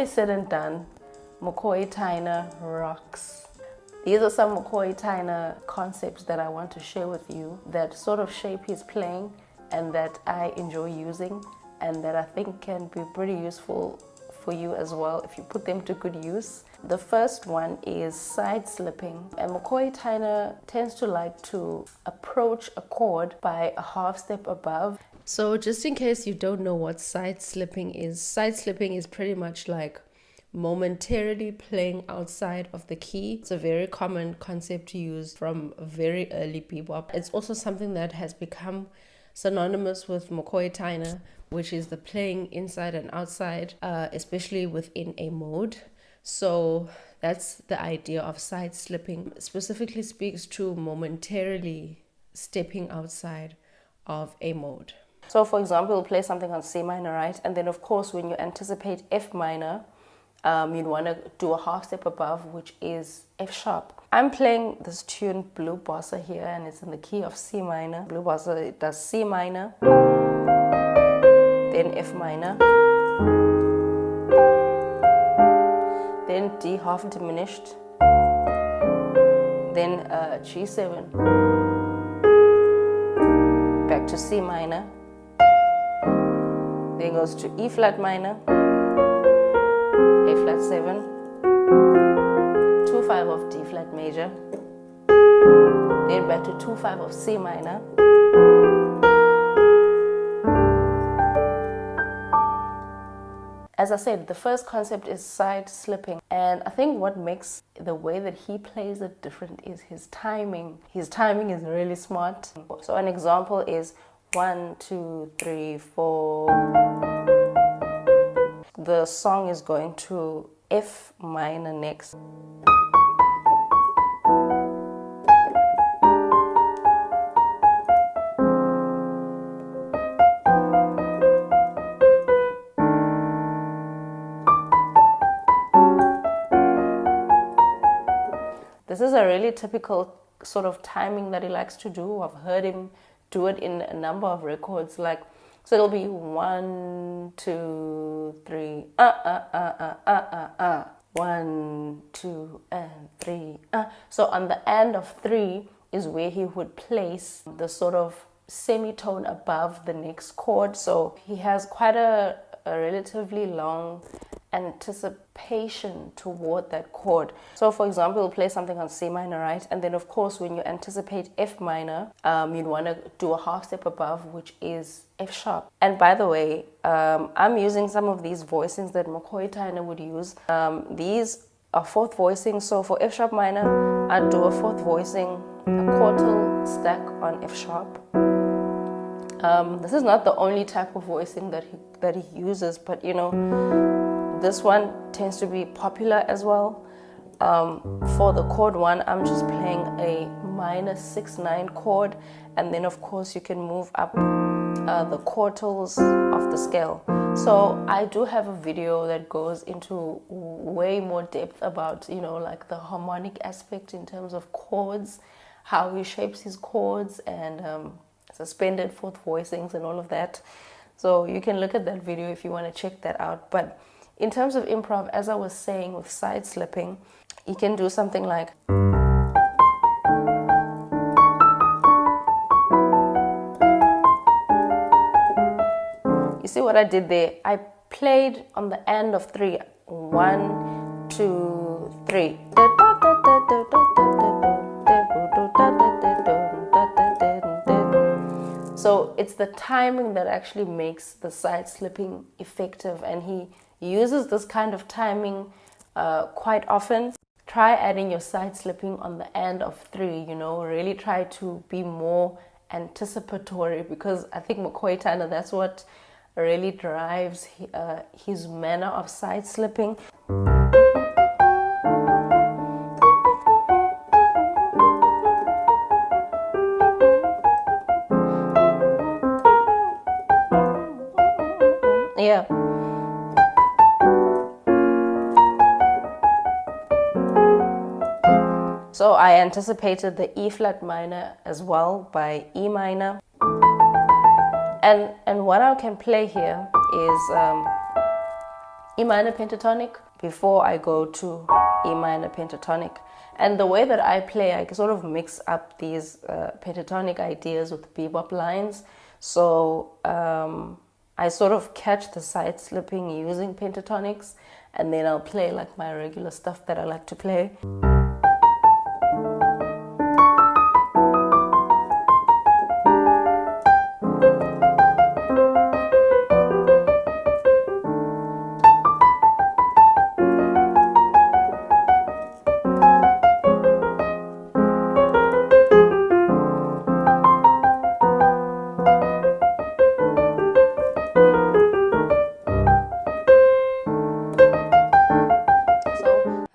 is said and done, McCoy Tyner rocks. These are some McCoy Tyner concepts that I want to share with you that sort of shape his playing and that I enjoy using and that I think can be pretty useful for you as well if you put them to good use. The first one is side slipping, and McCoy Tyner tends to like to approach a chord by a half step above. So just in case you don't know what side slipping is pretty much like momentarily playing outside of the key. It's a very common concept to use from very early bebop. It's also something that has become synonymous with McCoy Tyner, which is the playing inside and outside, especially within a mode. So that's the idea of side slipping. It specifically speaks to momentarily stepping outside of a mode. So for example, we'll play something on C minor, right? And then of course, when you anticipate F minor, you'd want to do a half step above, which is F sharp. I'm playing this tune Blue Bossa here, and it's in the key of C minor. Blue Bossa, it does C minor, then F minor, then D half diminished, then G7, back to C minor, then goes to E flat minor, A flat 7, 2-5 of D flat major, then back to 2-5 of C minor, as I said, the first concept is side slipping, and I think what makes the way that he plays it different is his timing. His timing is really smart. So an example is 1, 2, 3, 4. The song is going to F minor next. This is a really typical sort of timing that he likes to do. I've heard him do it in a number of records, like, so it'll be 1, 2, 3, 1, 2, and 3, So on the end of 3 is where he would place the sort of semitone above the next chord. So he has quite a relatively long anticipation toward that chord. So for example, we'll play something on C minor, right? And then of course, when you anticipate F minor, you'd want to do a half step above, which is F sharp. And by the way, I'm using some of these voicings that McCoy Tyner would use. These are fourth voicings. So for F sharp minor, I'd do a fourth voicing, a quartal stack on F sharp. This is not the only type of voicing that he uses, but you know, this one tends to be popular as well. For the chord 1, I'm just playing a minor 6-9 chord, and then of course you can move up the quartals of the scale. So I do have a video that goes into way more depth about, you know, like the harmonic aspect in terms of chords, how he shapes his chords, and suspended fourth voicings and all of that. So you can look at that video if you want to check that out. But in terms of improv, as I was saying with side slipping, you can do something like, you see what I did there? I played on the end of 3. 1, 2, 3. So it's the timing that actually makes the side slipping effective, and he uses this kind of timing quite often. Try adding your side slipping on the end of 3, you know, really try to be more anticipatory, because I think McCoy Tyner, that's what really drives his manner of side slipping. Yeah. So I anticipated the E flat minor as well by E minor. And what I can play here is E minor pentatonic before I go to E minor pentatonic. And the way that I play, I sort of mix up these pentatonic ideas with bebop lines. So I sort of catch the side slipping using pentatonics, and then I'll play like my regular stuff that I like to play.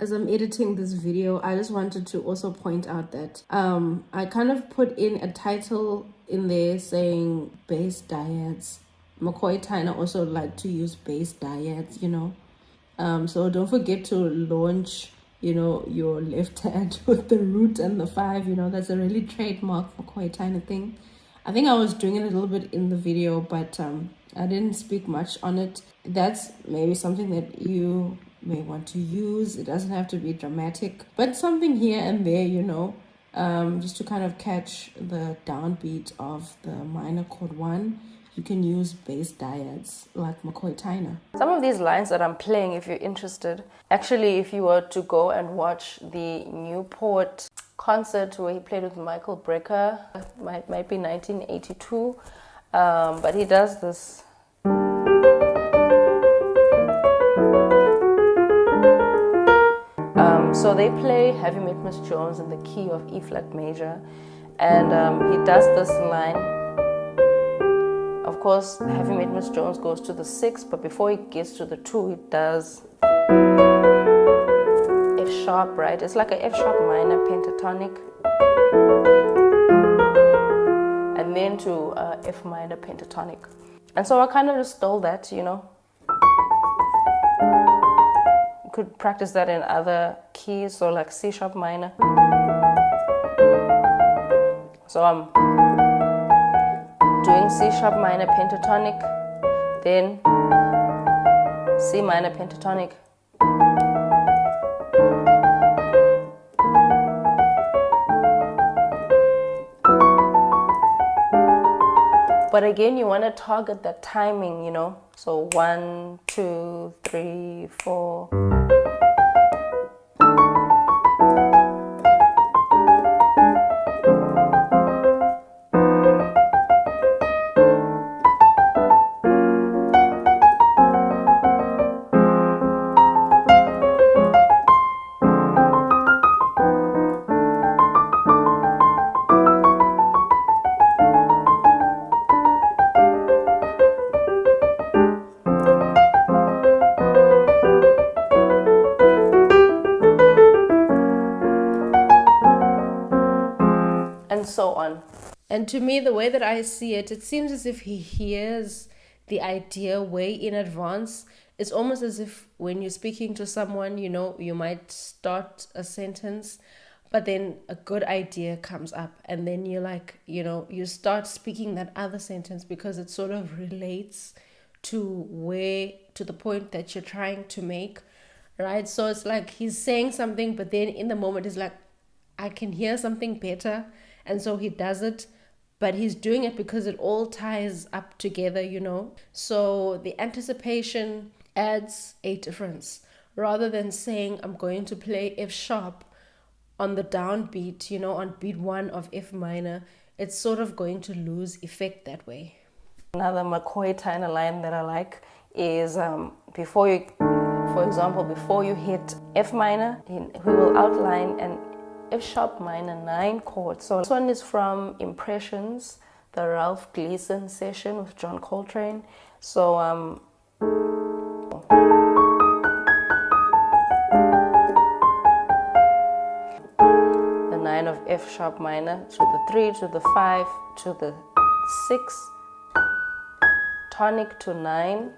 As I'm editing this video, I just wanted to also point out that I kind of put in a title in there saying bass dyads. McCoy Tyner also like to use bass dyads, you know. So don't forget to launch, you know, your left hand with the root and the 5, you know, that's a really trademark McCoy Tyner thing. I think I was doing it a little bit in the video, but I didn't speak much on it. That's maybe something that you may want to use. It doesn't have to be dramatic, but something here and there, you know, just to kind of catch the downbeat of the minor chord 1. You can use bass dyads like McCoy Tyner. Some of these lines that I'm playing, if you're interested, actually if you were to go and watch the Newport concert where he played with Michael Brecker, might be 1982, but he does this. So they play Have You Met Miss Jones in the key of E flat major, and he does this line. Of course, Have You Met Miss Jones goes to the 6, but before he gets to the 2, he does F sharp, right? It's like a F sharp minor pentatonic, and then to F minor pentatonic. And so I kind of just stole that, you know. Could practice that in other keys, so like C sharp minor. So I'm doing C sharp minor pentatonic, then C minor pentatonic, but again you want to target that timing, you know, so 1, 2, 3, 4. And so on. And to me, the way that I see it, it seems as if he hears the idea way in advance. It's almost as if when you're speaking to someone, you know, you might start a sentence, but then a good idea comes up, and then you're like, you know, you start speaking that other sentence because it sort of relates to the point that you're trying to make, right? So it's like he's saying something, but then in the moment he's like, I can hear something better. And so he does it, but he's doing it because it all ties up together, you know. So the anticipation adds a difference. Rather than saying, I'm going to play F sharp on the downbeat, you know, on beat 1 of F minor, it's sort of going to lose effect that way. Another McCoy Tyner line that I like is before you hit F minor, he will outline an F sharp minor 9 chord. So this one is from Impressions, the Ralph Gleason session with John Coltrane. So the 9 of F sharp minor to the 3 to the 5 to the 6, tonic to 9.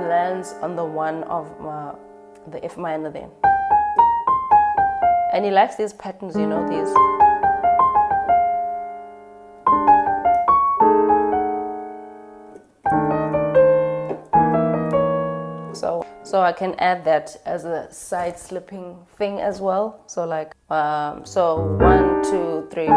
Lands on the 1 of the F minor then. And he likes these patterns, you know, these. So I can add that as a side slipping thing as well. So like, so 1, 2, 3.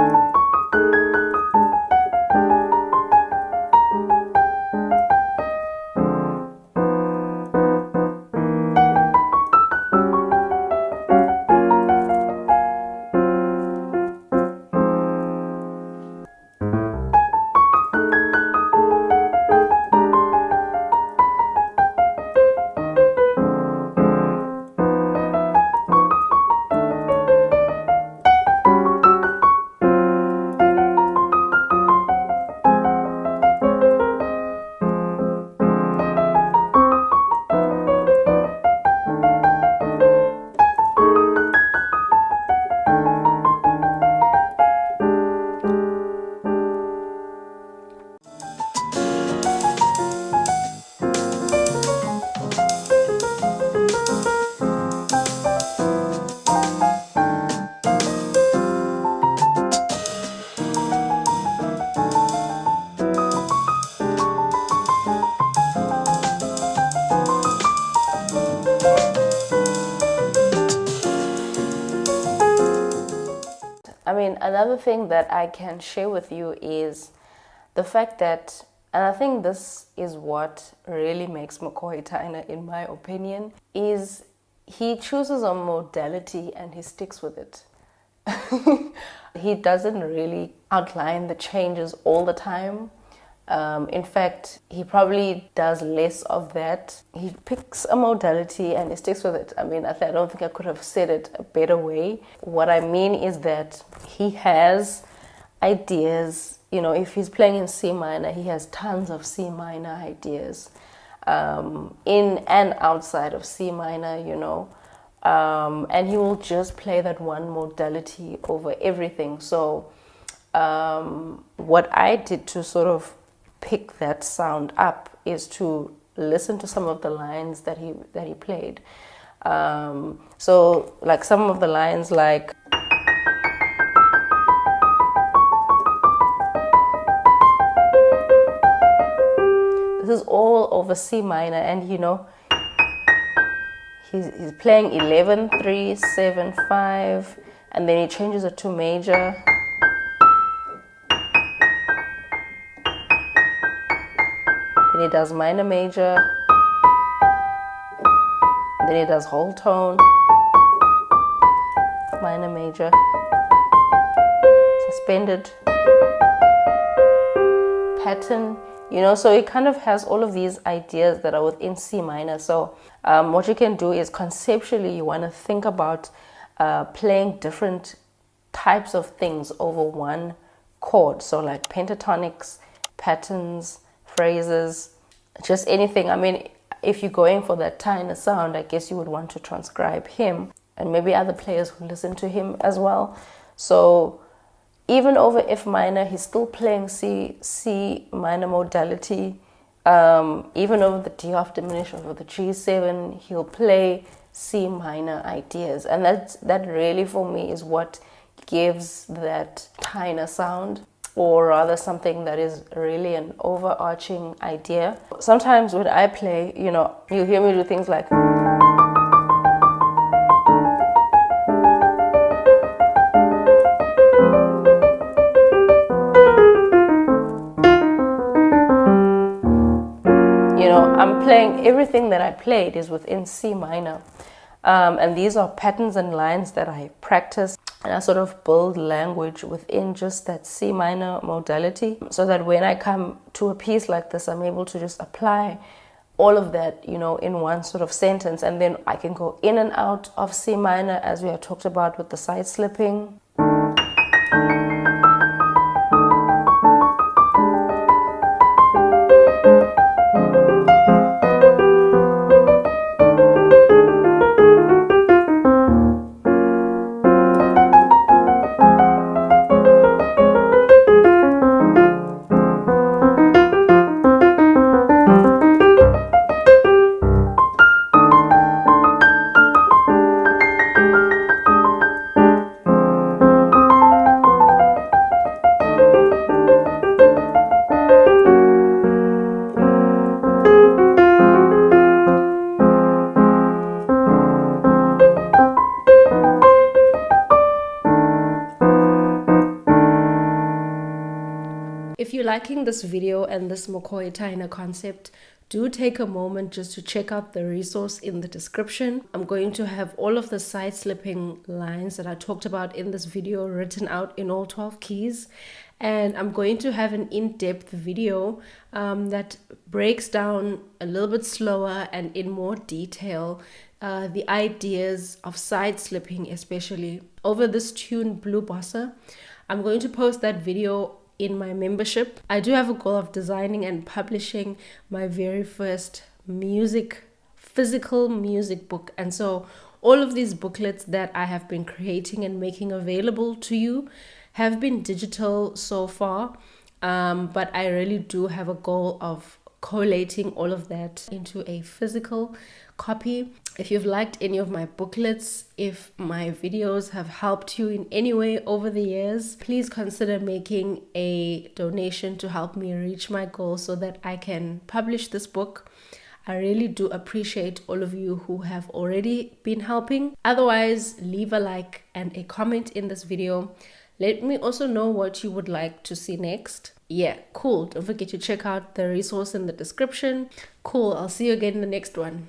I mean, another thing that I can share with you is the fact that, and I think this is what really makes McCoy Tyner, in my opinion, is he chooses a modality and he sticks with it. He doesn't really outline the changes all the time. In fact, he probably does less of that. He picks a modality and he sticks with it. I mean, I don't think I could have said it a better way. What I mean is that he has ideas. You know, if he's playing in C minor, he has tons of C minor ideas, in and outside of C minor, you know. And he will just play that one modality over everything. So what I did to sort of pick that sound up is to listen to some of the lines that he played. So like some of the lines, like this is all over C minor, and you know, he's playing 11, 3, 7, 5, and then he changes it to major. Then he does minor major. Then he does whole tone, minor major, suspended, pattern. You know, so it kind of has all of these ideas that are within C minor. So what you can do is conceptually you want to think about playing different types of things over one chord. So like pentatonics, patterns, phrases, just anything. I mean, if you're going for that Tyner sound, I guess you would want to transcribe him and maybe other players who listen to him as well. So even over F minor, he's still playing C minor modality. Even over the D half diminished, over the G7, he'll play C minor ideas. And that really for me is what gives that Tyner sound, or rather something that is really an overarching idea. Sometimes when I play, you know, you hear me do things like, I'm playing, everything that I played is within C minor. And these are patterns and lines that I practice, and I sort of build language within just that C minor modality, so that when I come to a piece like this, I'm able to just apply all of that, you know, in one sort of sentence. And then I can go in and out of C minor, as we had talked about with the side slipping. If you're liking this video and this McCoy Tyner concept, do take a moment just to check out the resource in the description. I'm going to have all of the side slipping lines that I talked about in this video written out in all 12 keys. And I'm going to have an in-depth video that breaks down a little bit slower and in more detail the ideas of side slipping, especially over this tune Blue Bossa. I'm going to post that video in my membership. I do have a goal of designing and publishing my very first physical music book. And so all of these booklets that I have been creating and making available to you have been digital so far. But I really do have a goal of collating all of that into a physical copy. If you've liked any of my booklets, if my videos have helped you in any way over the years, please consider making a donation to help me reach my goal so that I can publish this book. I really do appreciate all of you who have already been helping. Otherwise, leave a like and a comment in this video. Let me also know what you would like to see next. Yeah, cool. Don't forget to check out the resource in the description. Cool. I'll see you again in the next one.